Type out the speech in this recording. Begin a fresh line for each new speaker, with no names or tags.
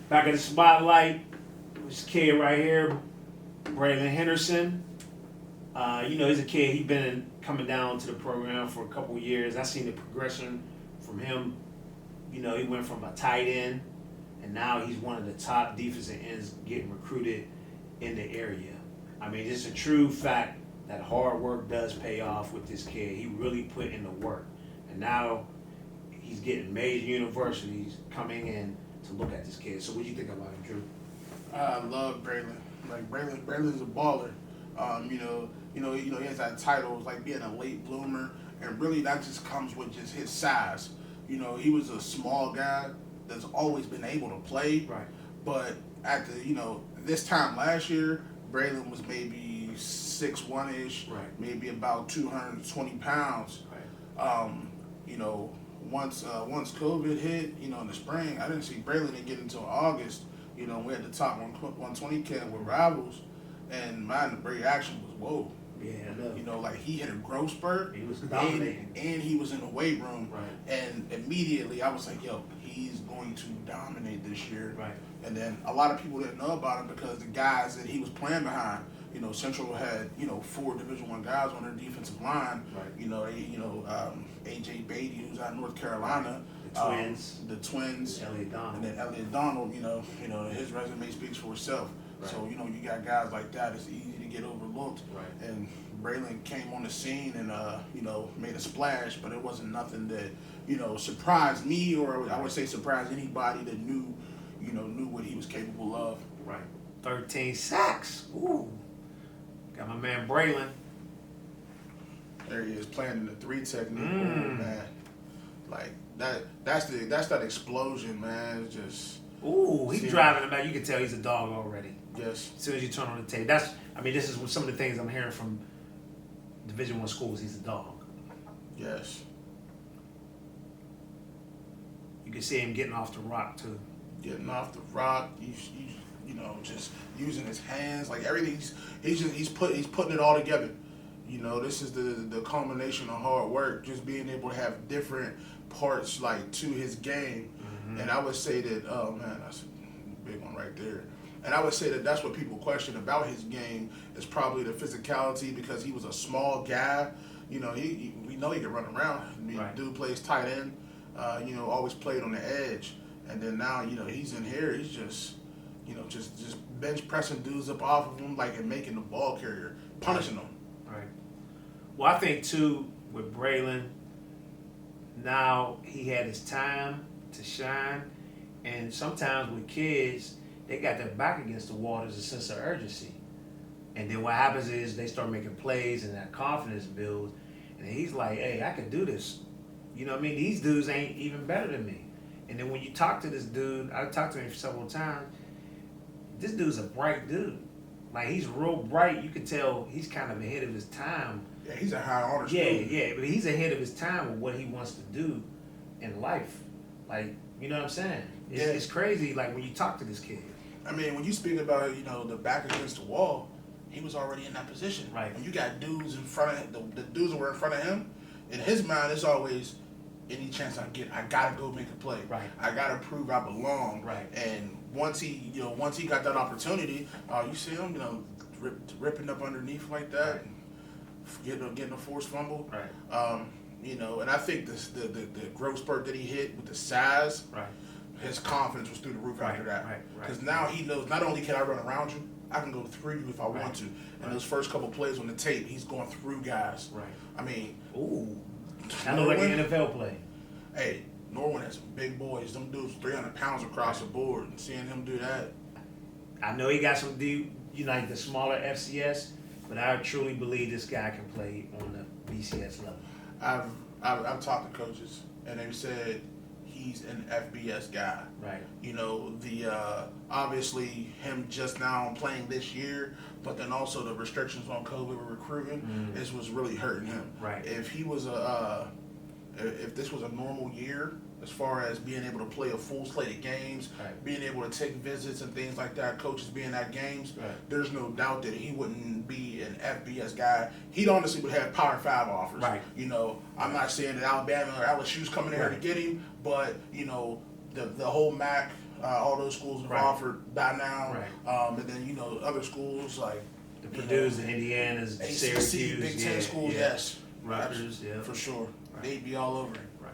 Back in the spotlight, this kid right here, Bralen Henderson. He's a kid. He's been coming down to the program for a couple of years. I seen the progression from him. He went from a tight end, and now he's one of the top defensive ends getting recruited in the area. I mean, it's a true fact that hard work does pay off with this kid. He really put in the work, and now he's getting major universities coming in to look at this kid. So what do you think about him, Drew?
I love Bralen. Like Bralen's a baller. He has that title, like being a late bloomer, and really that just comes with just his size. He was a small guy that's always been able to play.
Right.
But at this time last year, Bralen was maybe 6'1"-ish,
Right.
maybe about 220 pounds.
Right.
Once COVID hit, in the spring, I didn't see Bralen again until August. We had the top 120 camp with Rivals, and the reaction was whoa.
Yeah, I know.
Like he hit a growth spurt.
He was dominating.
And he was in the weight room.
Right.
And immediately I was like, yo, he's going to dominate this year.
Right.
And then a lot of people didn't know about him because the guys that he was playing behind, Central had, 4 Division I guys on their defensive line.
Right.
A.J. Beatty, who's out of North Carolina.
The twins.
Elliot Donald.
And
then Elliot Donald, his resume speaks for itself.
Right.
So, you got guys like that. It's easy to get overlooked.
Right.
And Bralen came on the scene and, made a splash, but it wasn't nothing that, surprised me, or I would say surprised anybody that knew what he was capable of.
Right. 13 sacks. Ooh. Got my man Bralen.
There he is playing in the 3 technique. Ooh, man. Like that's that explosion, man. It's just.
Ooh, he's driving him out. You can tell he's a dog already.
Yes.
As soon as you turn on the tape. This is some of the things I'm hearing from Division I schools. He's a dog.
Yes.
You can see him getting off the rock too.
Getting off the rock, just using his hands, like everything. He's putting it all together. This is the culmination of hard work. Just being able to have different parts like to his game, and I would say that that's a big one right there. And I would say that that's what people question about his game is probably the physicality because he was a small guy. We know he can run around.
Right.
Dude plays tight end. Always played on the edge. And then now, he's in here. He's just bench pressing dudes up off of him, and making the ball carrier, punishing them.
Right. Well, I think too with Bralen, now he had his time to shine, and sometimes with kids, they got their back against the wall. There's a sense of urgency, and then what happens is they start making plays, and that confidence builds, and he's like, "Hey, I can do this." You know what I mean? These dudes ain't even better than me. And then when you talk to this dude, I talked to him several times. This dude's a bright dude. Like, he's real bright. You can tell he's kind of ahead of his time.
Yeah, he's a high honor student.
Yeah, but he's ahead of his time with what he wants to do in life. Like, you know what I'm saying? It's crazy, like, when you talk to this kid.
I mean, when you speak about, the back against the wall, he was already in that position.
Right.
When you got dudes in front of the dudes that were in front of him, in his mind, it's always any chance I get, I gotta go make a play.
Right.
I gotta prove I belong.
Right.
And once he got that opportunity, you see him, ripping up underneath like that,
Right.
and getting a forced fumble.
Right.
And I think the growth spurt that he hit with the size,
Right.
his confidence was through the roof after that.
Right.
Because now he knows not only can I run around you, I can go through you if I want to. And those first couple plays on the tape, he's going through guys.
Right.
I mean,
Ooh. I look like an NFL play.
Hey, Norwin has some big boys. Them dudes 300 pounds across the board. And seeing him do that.
I know he got some the smaller FCS, but I truly believe this guy can play on the BCS level.
I've talked to coaches, and they've said he's an FBS guy.
Right.
Obviously him just now playing this year, but then also the restrictions on COVID with recruiting, this was really hurting him.
Right.
If he was if this was a normal year, as far as being able to play a full slate of games,
Right.
being able to take visits and things like that, coaches being at games,
Right.
there's no doubt that he wouldn't be an FBS guy. He honestly would have Power 5 offers.
Right.
I'm not saying that Alabama or LSU's coming there to get him, but the whole MAC All those schools have
Right.
offered by now.
Right.
And then, you know, other schools like
The Purdue's, the Indiana's, the
ACC,
Syracuse,
Big Ten schools,
yeah.
yes.
Rutgers, yeah.
For sure.
Right.
They'd be all over it.
Right.